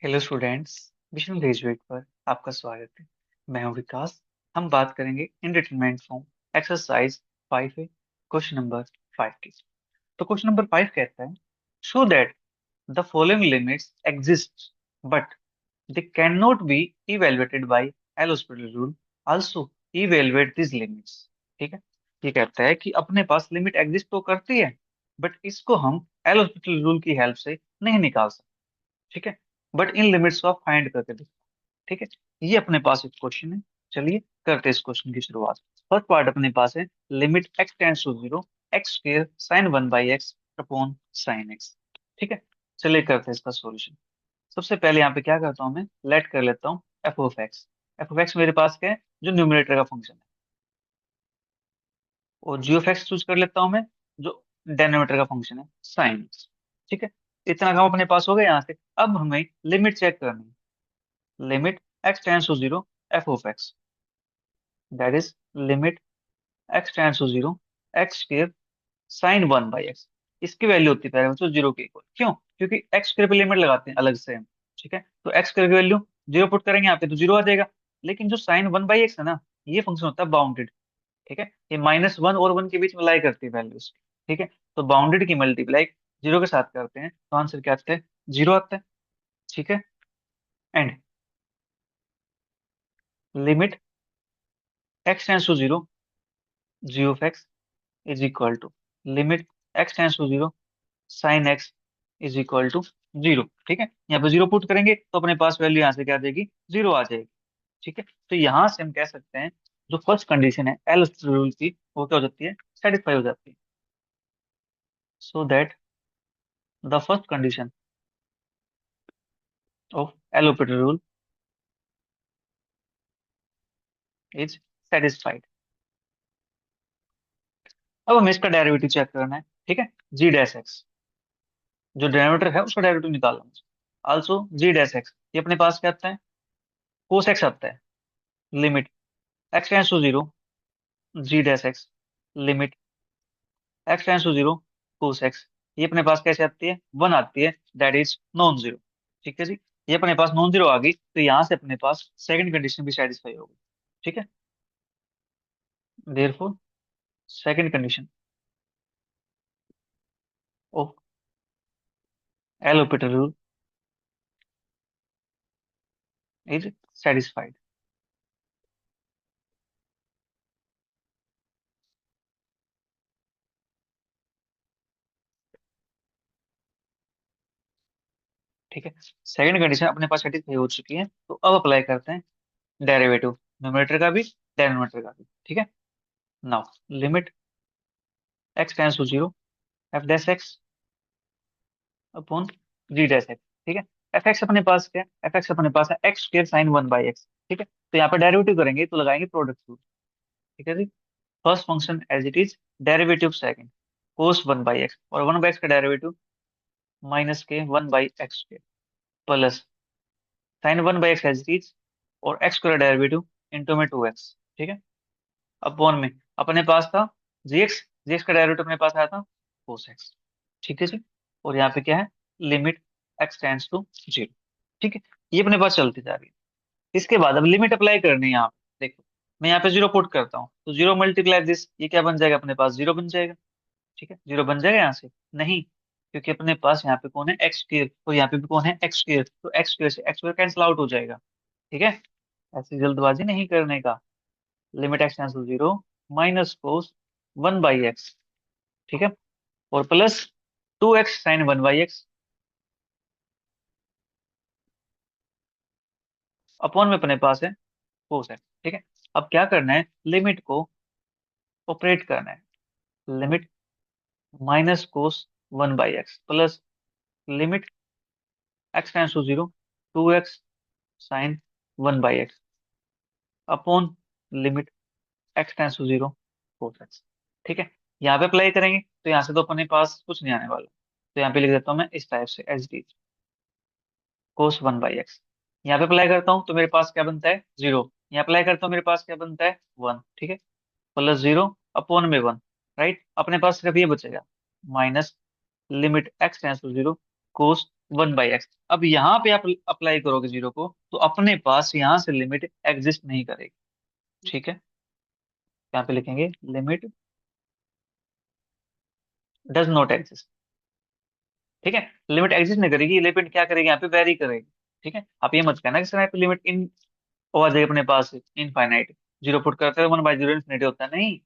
Hello students. Mission graduate पर आपका स्वागत है। मैं हूं विकास। हम बात करेंगे इंडिटरमिनेट फॉर्म एक्सरसाइज 5 है, क्वेश्चन नंबर 5 की। तो क्वेश्चन नंबर 5 कहता है, show that the following limits exist but they can not B evaluated by L hospital rule, also evaluate this limits. ठीक है, ये कहता है कि अपने पास लिमिट एग्जिस्ट तो करती है, बट इसको हम एल हॉस्पिटल रूल की हेल्प से नहीं निकाल सकते। ठीक है, बट इन लिमिट्स को आप फाइंड करके देखो। ठीक है, ये अपने पास एक क्वेश्चन है। चलिए करते हैं इस क्वेश्चन की शुरुआत। फर्स्ट पार्ट अपने पास है, limit x tends to zero x square sine one by x upon sine x. ठीक है, चलिए करते हैं इसका सॉल्यूशन। सबसे पहले यहाँ पे क्या करता हूँ, मैं लेट कर लेता हूँ F of x. F of x मेरे पास क्या है, जो न्यूमरेटर का फंक्शन है। और जी ऑफ एक्स चूज कर लेता हूँ मैं, जो डेनोमिनेटर का फंक्शन है साइन एक्स। ठीक है, इतना काम अपने पास हो गया यहाँ से। अब हमें लिमिट चेक करनी है। Limit x tends to zero f of x, that is limit x tends to zero x square sine one by x. इसकी वैल्यू होती है पहले बच्चों जीरो के इक्वल। क्यों? क्योंकि एक्स स्क्वायर पे लिमिट लगाते हैं अलग से हम। ठीक है, तो एक्स स्क्वायर की वैल्यू जीरो पुट करेंगे यहाँ पे तो जीरो आ जाएगा। लेकिन जो साइन वन बाई एक्स है ना, ये फंक्शन होता है बाउंडेड। ठीक है, ये माइनस वन और वन के बीच में लाई करती है वैल्यूज। ठीक है, तो बाउंडेड की मल्टीप्लाई जीरो के साथ करते हैं तो आंसर क्या आता है, जीरो आता है। ठीक है, and limit x tends to zero g of x is equal to limit x tends to zero sine x is equal to zero. ठीक है, यहाँ पे जीरो पुट करेंगे तो अपने पास वैल्यू यहाँ से क्या आ जाएगी, जीरो आ जाएगी। ठीक है, तो यहाँ से हम कह सकते हैं जो फर्स्ट कंडीशन है एल रूल की, वो क्या हो जाती है, सेटिस्फाई हो जाती है। So that the first condition of L rule is satisfied. अब हमें इसका डेरिवेटिव चेक करना है। ठीक है, जी डैश एक्स, जो डेरिवेटिव है उसका डेरिवेटिव निकालना है। आल्सो जी डैश एक्स, ये अपने पास क्या आता है, कोस एक्स आता है। Limit x tends to zero g dash x, limit x tends to zero cos x, ये अपने पास कैसे आती है, वन आती है, दैट इज नॉन जीरो। ठीक है जी, ये अपने पास नॉन जीरो आ गई तो यहाँ से अपने पास सेकंड कंडीशन भी सेटिस्फाई होगी। ठीक है, therefore second condition of L operator rule is satisfied. ठीक है, सेकंड कंडीशन अपने पास सेटिस्फाई हो चुकी है, तो अब अप्लाई करते हैं डेरिवेटिव, न्यूमरेटर का भी डेनोमिनेटर का भी। ठीक है, now limit x tends to zero f dash x upon g dash x. ठीक है, एफ एक्स अपने पास क्या है, एफ एक्स अपने पास है x square sine one by x. ठीक है, तो यहाँ पे डेरिवेटिव करेंगे तो लगाएंगे प्रोडक्ट रूल। ठीक है जी, first function as it is, derivative second cos one by X, और वन बाई एक्स का डेरिवेटिव माइनस के one by X square plus sine one by X as it is, और एक्स स्क्वायर डेरिवेटिव इंटू में two X. ठीक है, upon में अपने पास था जी एक्स, जी एक्स का डेरिवेटिव अपने पास आया था कोस एक्स। ठीक है जी, और यहाँ पे क्या है, limit x tends to zero. ठीक है, ये अपने पास चलती जा रही है। इसके बाद अब लिमिट अप्लाई करनी है यहाँ पे। देखो, मैं यहाँ पे जीरो पुट करता हूँ तो जीरो मल्टीप्लाई दिस, ये क्या बन जाएगा, अपने पास जीरो बन जाएगा। ठीक है, जीरो बन जाएगा यहाँ से, नहीं, क्योंकि अपने पास यहाँ पे कौन है, एक्स स्क्वायर, और यहाँ पे भी कौन है, एक्स स्क्वायर, तो एक्स स्क्वायर से एक्स स्क्वायर कैंसिल आउट हो जाएगा। ठीक है, ऐसी जल्दबाजी नहीं करने का। Limit x tends to zero minus cos one by x. ठीक है, और plus two x sine one by x upon में अपने पास है कोस एक्स। ठीक है, अब क्या करना है, लिमिट को ऑपरेट करना है। Limit minus cos one by x plus limit x tends to zero two x sine one by x upon limit x tends to zero cos x. ठीक है, यहाँ पे अप्लाई करेंगे तो यहाँ से तो अपने पास कुछ नहीं आने वाला, तो यहाँ पे लिख देता हूँ मैं इस टाइप से H d cos one by x. यहाँ पे अप्लाई करता हूँ तो मेरे पास क्या बनता है, जीरो। यहाँ अप्लाई करता हूँ मेरे पास क्या बनता है, वन। ठीक है, प्लस जीरो अपॉन में वन, राइट, अपने पास सिर्फ ये बचेगा minus limit x tends to zero cos one by x. अब यहाँ पे आप अप्लाई करोगे जीरो को, तो अपने पास यहाँ से लिमिट एग्जिस्ट नहीं करेगी। ठीक है, यहाँ पे लिखेंगे लिमिट डज नॉट एग्जिस्ट। ठीक है, लिमिट एग्जिस्ट नहीं करेगी, लिमिट क्या करेगी, यहाँ पे वेरी करेगी। ठीक है, आप ये मत कहना कि सर यहाँ पे लिमिट इन वो आ जाएगी अपने पास इनफाइनाइट। जीरो पुट करते हैं 1/0 इन्फिनिटी होता है, नहीं।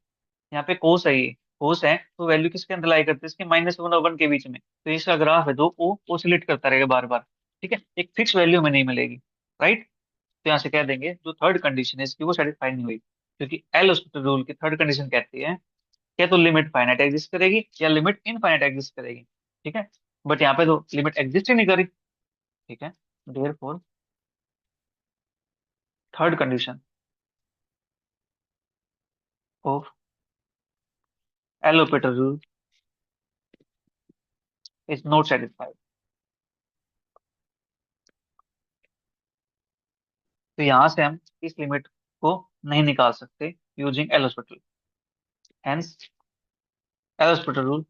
यहाँ पे कोस है, ये कोस है तो वैल्यू किसके अंदर लाई करते हैं, इसके -1 और 1 के बीच में। तो इसका ग्राफ है तो वो ओसिलेट करता रहेगा बार बार। ठीक है, एक फिक्स वैल्यू में नहीं मिलेगी। राइट, तो यहाँ से कह देंगे जो थर्ड कंडीशन है इसकी वो सेटिस्फाई नहीं हुई, क्योंकि एल हॉस्पिटल रूल की थर्ड कंडीशन कहती है या तो लिमिट फाइनाइट एग्जिस्ट करेगी या लिमिट इनफाइनाइट एग्जिस्ट करेगी। ठीक है, बट यहाँ पे तो लिमिट एग्जिस्ट ही नहीं करी। ठीक है, therefore third condition of L hospital rule is not satisfied. तो यहाँ से हम इस लिमिट को नहीं निकाल सकते using L hospital. Hence L hospital rule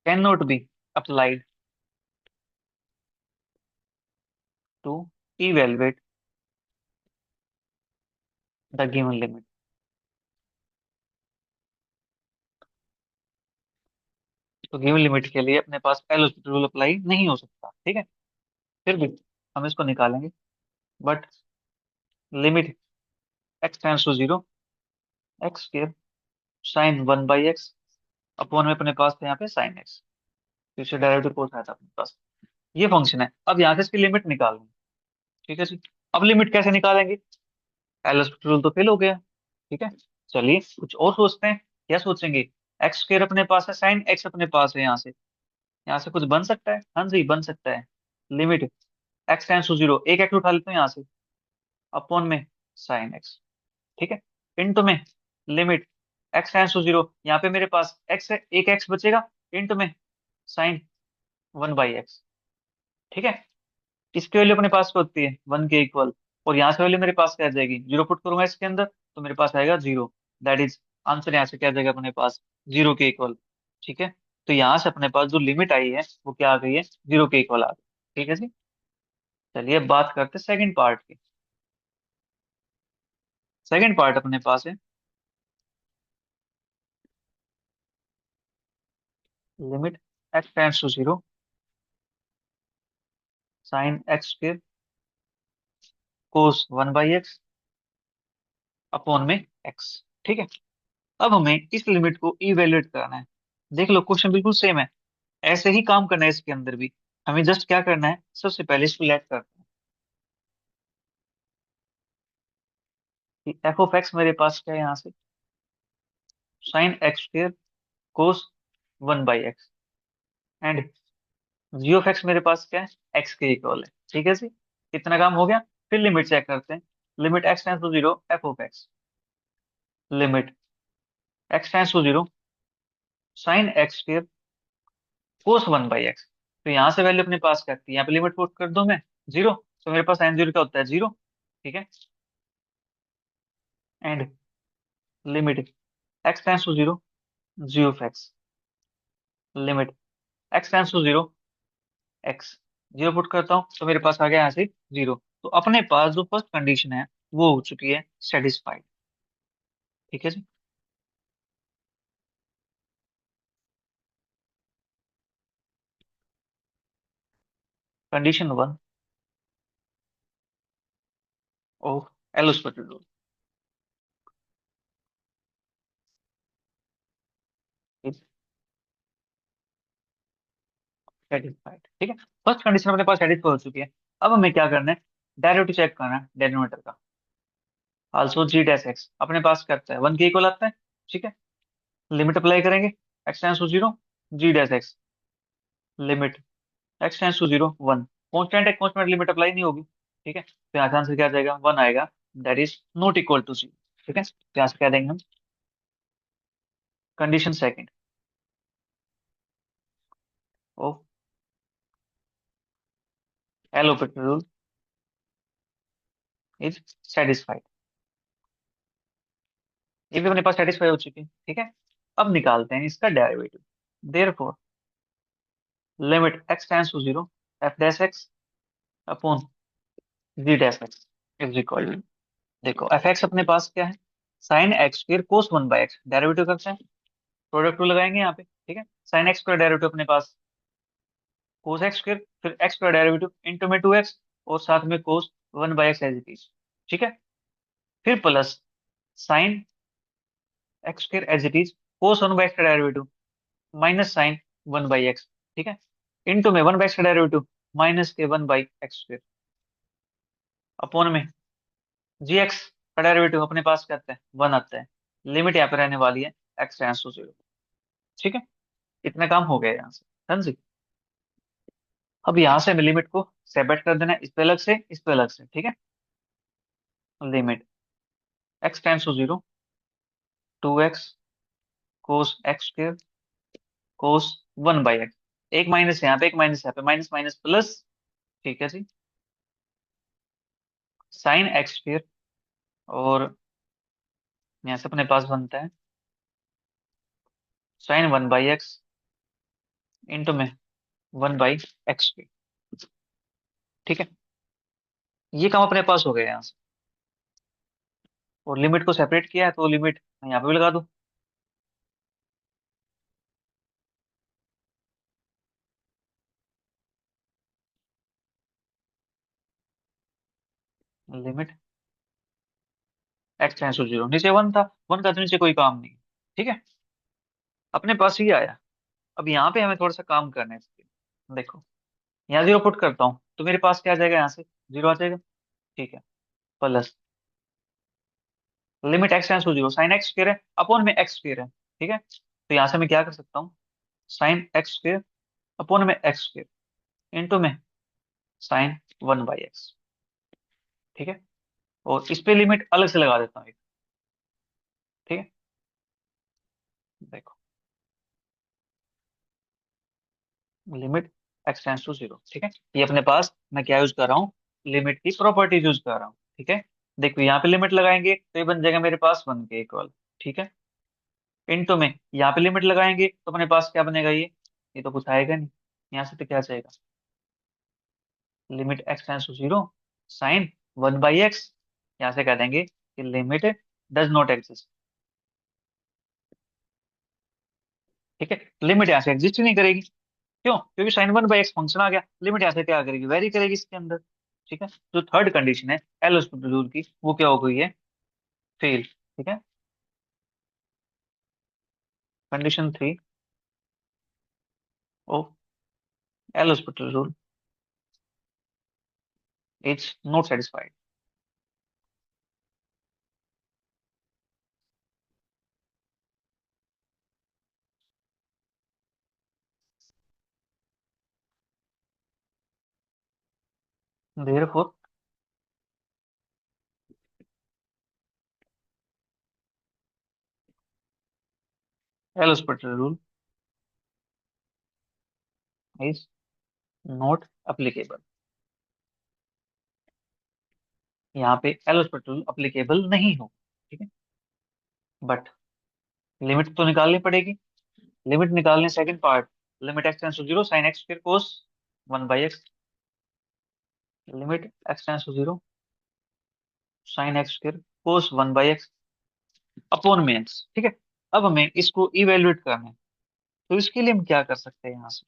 can not be applied to evaluate the given limit. तो गिवन लिमिट के लिए अपने पास एल हॉस्पिटल रूल अप्लाई नहीं हो सकता। ठीक है, फिर भी हम इसको निकालेंगे। But limit x tends to zero, x के साइन 1/x अपॉन में अपने पास था यहाँ पे साइन एक्स, फिर से डेरिवेटिव कोस आया था अपने पास। ये फंक्शन है, अब यहाँ से इसकी लिमिट निकालेंगे। ठीक है जी, अब लिमिट कैसे निकालेंगे, एल हॉस्पिटल रूल तो फेल हो गया। ठीक है, चलिए कुछ और सोचते हैं। क्या सोचेंगे, एक्स स्क्र अपने पास है, साइन एक्स अपने पास है, यहाँ से कुछ बन सकता है। हाँ जी, बन सकता है। Limit x tends to zero, एक एक्स उठा लेते हैं यहाँ से, अपॉन में साइन एक्स। ठीक है, इंटू में limit x tends to zero, यहाँ पे मेरे पास एक्स है, एक एक्स बचेगा, इंटू में साइन 1/x। ठीक है, इसकी वैल्यू अपने पास क्या होती है, 1 के इक्वल। और यहाँ से वैल्यू मेरे पास क्या आ जाएगी, जीरो पुट करूंगा इसके अंदर तो मेरे पास आएगा जीरो। दैट इज आंसर यहाँ से क्या आ जाएगा अपने पास, जीरो के इक्वल। ठीक है, तो यहाँ से अपने पास जो लिमिट आई है वो क्या आ गई है, जीरो के इक्वल आ गई। ठीक है जी, चलिए अब बात करते हैं सेकंड पार्ट की। सेकंड पार्ट अपने पास है limit x tends to zero, sine x के कोस 1/x अपॉन में एक्स। ठीक है, अब हमें इस लिमिट को इवेल्युएट करना है। देख लो क्वेश्चन बिल्कुल सेम है, ऐसे ही काम करना है इसके अंदर भी। हमें जस्ट क्या करना है, सबसे पहले इसको लेट करते हैं कि एफ ऑफ एक्स मेरे पास क्या है, यहाँ से sine x square cos 1/x and g of x मेरे पास क्या है, एक्स के इक्वल है। ठीक है जी, इतना काम हो गया। फिर लिमिट चेक करते हैं, limit x tends to zero f of x, limit x tends to zero sine x square cos 1/x। तो यहाँ से वैल्यू अपने पास क्या आती है, यहाँ पे लिमिट पुट कर दो मैं जीरो, तो मेरे पास साइन जीरो क्या होता है, जीरो। ठीक है, and limit x tends to zero g of x, limit x tends to zero x, zero put करता हूँ तो मेरे पास आ गया यहाँ से जीरो। तो अपने पास जो फर्स्ट कंडीशन है वो हो चुकी है सेटिस्फाइड। ठीक है जी, condition one of L'Hospital rule is satisfied. ठीक है, फर्स्ट कंडीशन अपने पास सेटिस्फाई हो चुकी है। अब हमें क्या करना है, डेरिवेटिव चेक करना है डेनोमिनेटर का। आल्सो जी डैश एक्स अपने पास करता है 1 के इक्वल आता है। ठीक है, लिमिट अप्लाई करेंगे, x tends to zero g dash x, limit x tends to zero 1। Constant है, कॉन्स्टेंट लिमिट अप्लाई नहीं होगी। ठीक है, तो यहाँ से आंसर क्या आ जाएगा, 1 आएगा। That is not equal to zero. ठीक है, तो यहाँ से क्या देंगे हम, condition second of L'Hospital rule is satisfied. ये भी अपने पास सेटिस्फाई हो चुकी है। ठीक है, अब निकालते हैं इसका derivative. Therefore limit x tends to zero f dash x upon g dash x is equal to, देखो एफ एक्स अपने पास क्या है, sine x square cos one by x, derivative करते हैं, प्रोडक्ट टू लगाएंगे यहाँ पे, ठीक है। साइन एक्स स्क्र डेरिवेटिव अपने पास कोस एक्स स्क्र, फिर एक्स स्क्र डेरिवेटिव इंटू में टू एक्स, और साथ में cos one by X as it is, ठीक है। फिर plus sine x square as it is, cos one by X का derivative minus sine one by x, ठीक है, इंटू में वन बाई एक्स का डेरिवेटिव माइनस के one by X square, upon में जी एक्स का डेरिवेटिव अपने पास क्या आता है, वन आता है। लिमिट यहाँ पे रहने वाली है एक्स टेंड्स टू जीरो, ठीक है। इतना काम हो गया यहाँ से, समझी। अब यहाँ से हमें लिमिट को सेपरेट कर देना है, इस पे अलग से, इस पे अलग से, ठीक है। Limit x tends to zero, two x cos x square cos one by x, एक माइनस यहाँ पे, एक माइनस यहाँ पे, माइनस माइनस प्लस, ठीक है जी, साइन एक्स स्क्र, और यहाँ से अपने पास बनता है sign one by x into में वन बाई एक्स स्क्र, ठीक है। ये काम अपने पास हो गया यहाँ से, और लिमिट को सेपरेट किया है तो लिमिट मैं यहाँ पे भी लगा दूं। Limit x tends to zero, नीचे वन था, वन का तो नीचे कोई काम नहीं, ठीक है, अपने पास ही आया। अब यहाँ पे हमें थोड़ा सा काम करना है इसके, देखो यहाँ जीरो पुट करता हूँ तो मेरे पास क्या आ जाएगा, यहाँ से जीरो आ जाएगा, ठीक है, plus limit x tends to zero, sine x square है अपॉन में एक्स स्क्वायर है, ठीक है। तो यहाँ से मैं क्या कर सकता हूँ, साइन एक्स स्क्वायर अपॉन में एक्स स्क्वायर इंटू में साइन वन बाई एक्स, ठीक है। और इस पे लिमिट अलग से लगा देता हूँ एक, ठीक है। देखो limit x tends to zero, ठीक है, ये अपने पास मैं क्या यूज कर रहा हूँ, लिमिट की प्रॉपर्टीज यूज कर रहा हूँ, ठीक है। देखो यहाँ पे लिमिट लगाएंगे तो ये बन जाएगा मेरे पास वन के इक्वल, ठीक है। इनटू में यहाँ पे लिमिट लगाएंगे तो अपने पास क्या बनेगा, ये तो कुछ आएगा नहीं, यहाँ से तो क्या जाएगा, limit x tends to zero sine one by x, यहाँ से कह देंगे कि लिमिट डज नॉट एग्जिस्ट, ठीक है। लिमिट यहाँ से एग्जिस्ट ही नहीं करेगी, क्यों, क्योंकि sine one by X function आ गया, लिमिट यहाँ से क्या करेगी, वेरी करेगी इसके अंदर, ठीक है। जो थर्ड कंडीशन है एल हॉस्पिटल रूल की, वो क्या हो गई है, फेल, ठीक है। Condition three of L hospital rule is not satisfied. Therefore, L hospital rule is not applicable, यहाँ पे एल हॉस्पिटल अप्लीकेबल नहीं हो, ठीक है। बट लिमिट तो निकालनी पड़ेगी, लिमिट निकालने second part, limit x tends to zero sine X फिर cos one by X, limit x tends to zero sine X फिर cos one by x upon में एक्स, ठीक है। अब हमें इसको इवेल्युएट करना है, तो इसके लिए हम क्या कर सकते हैं, यहाँ से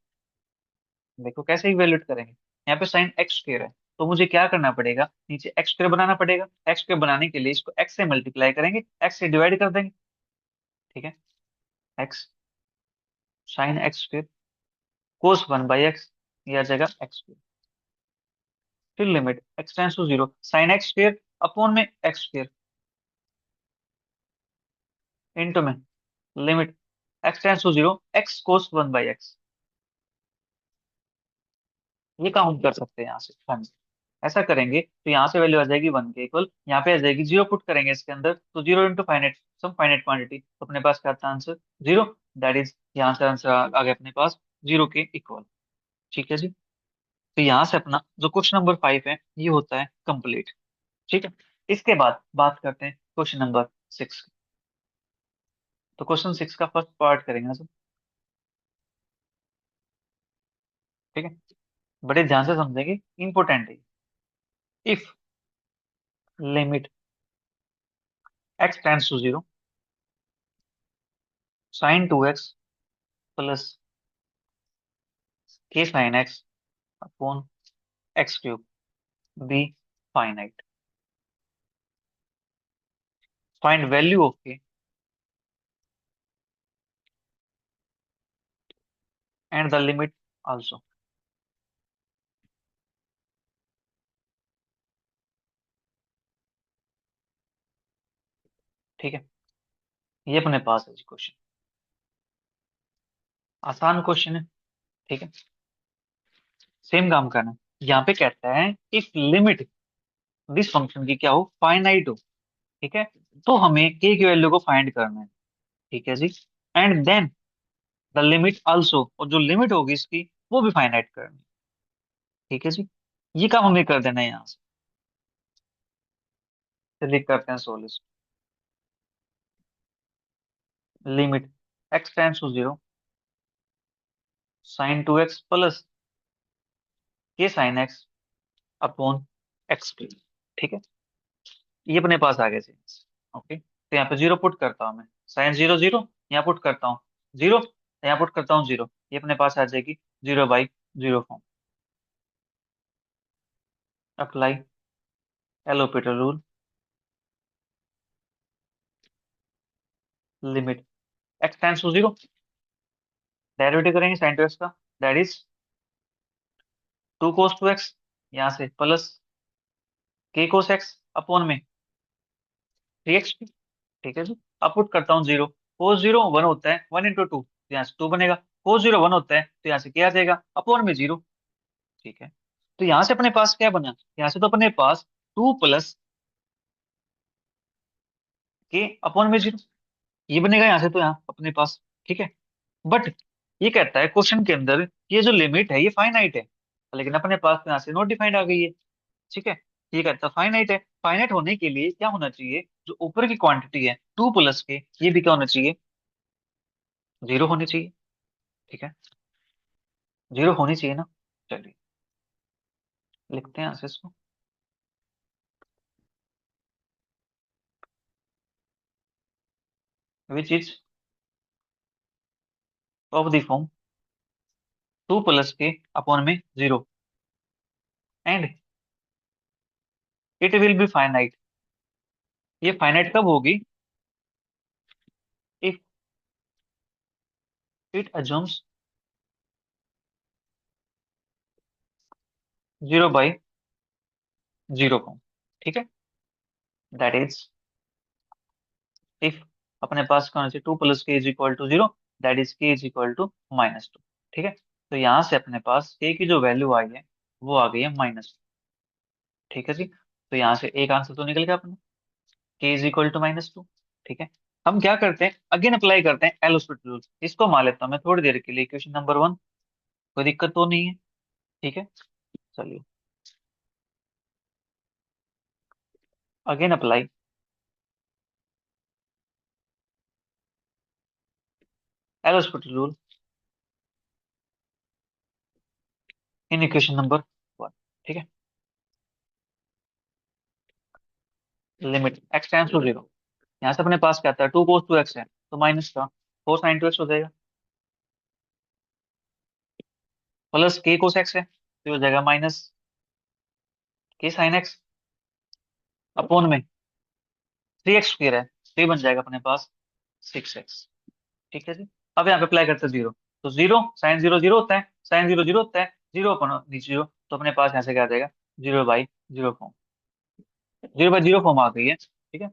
देखो कैसे इवेल्युएट करेंगे। यहाँ पे साइन एक्स स्क्वायर है, तो मुझे क्या करना पड़ेगा, नीचे एक्स स्क्वायर बनाना पड़ेगा, एक्स स्क्वायर बनाने के लिए इसको एक्स से मल्टीप्लाई करेंगे, एक्स से डिवाइड कर देंगे, ठीक है। X sine x square cos one by x, ये आ जाएगा एक्स स्क्वायर, फिर limit x tends to zero sine x square upon में एक्स स्क्वायर इंटू में limit x tends to zero x cos one by x. ये काम हम कर सकते हैं यहाँ से, हाँ जी। ऐसा करेंगे तो यहाँ से वैल्यू आ जाएगी वन के इक्वल, यहाँ पे आ जाएगी जीरो, पुट करेंगे इसके अंदर तो जीरो इंटू फाइनाइट सम फाइनाइट क्वांटिटी, तो अपने पास क्या आता है आंसर, जीरो, दैट इज यहाँ से आंसर आ गया अपने पास जीरो के इक्वल, ठीक है जी। तो यहाँ से अपना जो क्वेश्चन नंबर फाइव है ये होता है कंप्लीट, ठीक है। इसके बाद बात करते हैं क्वेश्चन नंबर सिक्स। तो क्वेश्चन सिक्स का फर्स्ट पार्ट करेंगे ना सर। ठीक है, बड़े ध्यान से समझेंगे, इंपॉर्टेंट है। If limit x tends to 0, sine 2x plus k sine x upon x cube be finite, find value of k and the limit also. ठीक है, ये अपने पास है जी क्वेश्चन, आसान क्वेश्चन है। ठीक है, सेम काम करना है। यहाँ पे कहता है इफ लिमिट दिस फंक्शन की क्या हो, फाइनाइट हो। ठीक है, तो हमें k की वैल्यू को फाइंड करना है। ठीक है जी, and then the limit also, और जो लिमिट होगी इसकी वो भी फाइनाइट करनी है। ठीक है जी, ये काम हमें कर देना है यहाँ से। चलिए करते हैं solution. Limit x tends to 0, sine 2x plus k sine x upon x cube. ठीक है, ये अपने पास आ गया जी। ओके, तो यहाँ पे जीरो पुट करता हूँ मैं, साइन 0 0, यहाँ पुट करता हूँ 0, यहाँ पुट करता हूँ 0, ये अपने पास आ जाएगी 0/0 form. Apply L'Hospital rule. Limit x tends to 0, derivative करेंगे साइन 2x का, दैट इज 2 cos 2x, यहाँ से plus k cos x upon में 3x। ठीक है जी, अब पुट करता हूँ 0, कोस 0 1 होता है, 1 × 2 तो यहाँ से 2 बनेगा, कोस 0 1 होता है तो यहाँ से क्या आ जाएगा, अपॉन में 0। ठीक है, तो यहाँ से अपने पास क्या बना, यहाँ से तो अपने पास 2 प्लस के अपॉन में 0, ये बनेगा यहाँ से तो यहाँ अपने पास। ठीक है, बट ये कहता है क्वेश्चन के अंदर ये जो लिमिट है ये फाइनाइट है, लेकिन अपने पास तो यहाँ से नॉट डिफाइंड आ गई है। ठीक है, ये कहता है फाइनाइट है, फाइनाइट होने के लिए क्या होना चाहिए, जो ऊपर की क्वांटिटी है 2 प्लस के, ये भी क्या होना चाहिए, 0 होनी चाहिए। ठीक है, 0 होनी चाहिए ना। चलिए लिखते हैं यहाँ से इसको, which is of the form 2 plus के अपॉन में 0 and it will be finite. ये फाइनाइट कब होगी, इफ इट अज्यूम्स 0/0 फॉर्म। ठीक है, दैट इज इफ अपने पास कौन सी 2 plus k is equal to 0, that is k is equal to -2। ठीक है, तो यहाँ से अपने पास के की जो वैल्यू आई है वो आ गई है -2। ठीक है जी, तो यहाँ से एक आंसर तो निकल गया अपना, के इज इक्वल टू -2। ठीक है, हम क्या करते हैं, अगेन अप्लाई करते हैं एल हॉस्पिटल रूल, इसको मान लेता हूँ मैं थोड़ी देर के लिए इक्वेशन नंबर 1, कोई दिक्कत तो नहीं है। ठीक है, चलिए again apply L hospital rule in equation number 1। ठीक है, लिमिट x टेंड्स टू 0, यहाँ से अपने पास क्या आता है 2 cos 2x है तो माइनस का 4 sin 2x हो जाएगा, प्लस k cos x है तो ये हो जाएगा minus k sin x upon में 3x² है तो ये बन जाएगा अपने पास 6x। ठीक है जी, अब यहाँ पे अप्लाई करते हैं 0, तो 0 साइन 0 0 होता है, साइन 0 0 होता है, 0 अपन नीचे 0, तो अपने पास यहाँ से क्या आ जाएगा 0/0 फॉर्म, 0/0 फॉर्म आ गई है। ठीक है,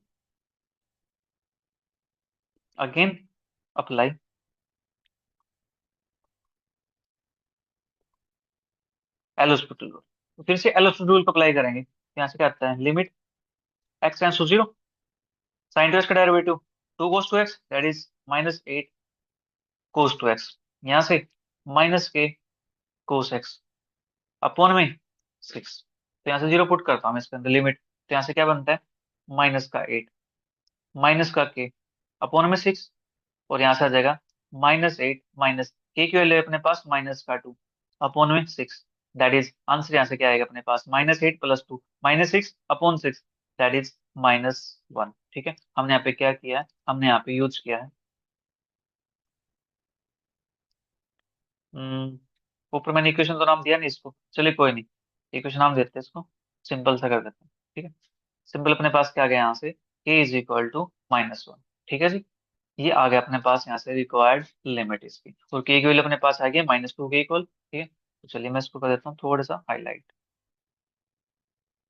again apply L hospital rule, तो फिर से एल हॉस्पिटल रूल को अप्लाई करेंगे, यहाँ से क्या आता है, limit x tends to 0, sine 2x का derivative 2 cos 2x that is -8 cos 2x, यहाँ से -k cos x अपॉन में 6, तो यहाँ से 0 पुट करता हूँ मैं इसके अंदर लिमिट, तो यहाँ से क्या बनता है -8 माइनस का k अपॉन में 6, और यहाँ से आ जाएगा -8 माइनस के की वैल्यू है अपने पास -2, अपॉन में 6, दैट इज आंसर यहाँ से क्या आएगा अपने पास, -8 + 2 -6/6, दैट इज -1। ठीक है, हमने यहाँ पे क्या किया है, हमने यहाँ पे यूज किया है, ऊपर मैंने इक्वेशन तो नाम दिया नहीं इसको, चलिए कोई नहीं, इक्वेशन नाम देते हैं इसको, सिंपल सा कर देते हैं। ठीक है, सिंपल अपने पास क्या आ गया यहाँ से, k = -1। ठीक है जी, ये आ गया अपने पास यहाँ से रिक्वायर्ड लिमिट इसकी, और के की वैल्यू अपने पास आ गया -2 के इक्वल। ठीक है, तो चलिए मैं इसको कर देता हूँ थोड़ा सा हाईलाइट।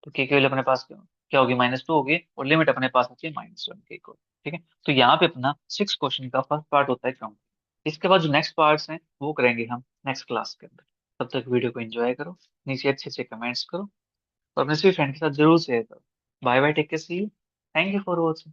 तो के की वैल्यू अपने पास क्या क्या होगी, -2 होगी, और लिमिट अपने पास आती है -1 के इक्वल। ठीक है, तो यहाँ पे अपना 6 क्वेश्चन का फर्स्ट पार्ट होता है काउंट। इसके बाद जो नेक्स्ट पार्ट्स हैं वो करेंगे हम नेक्स्ट क्लास के अंदर। तब तक वीडियो को एंजॉय करो, नीचे अच्छे अच्छे कमेंट्स करो, और अपने सभी फ्रेंड के साथ जरूर शेयर करो। Bye bye, take care, see you, thank you for watching.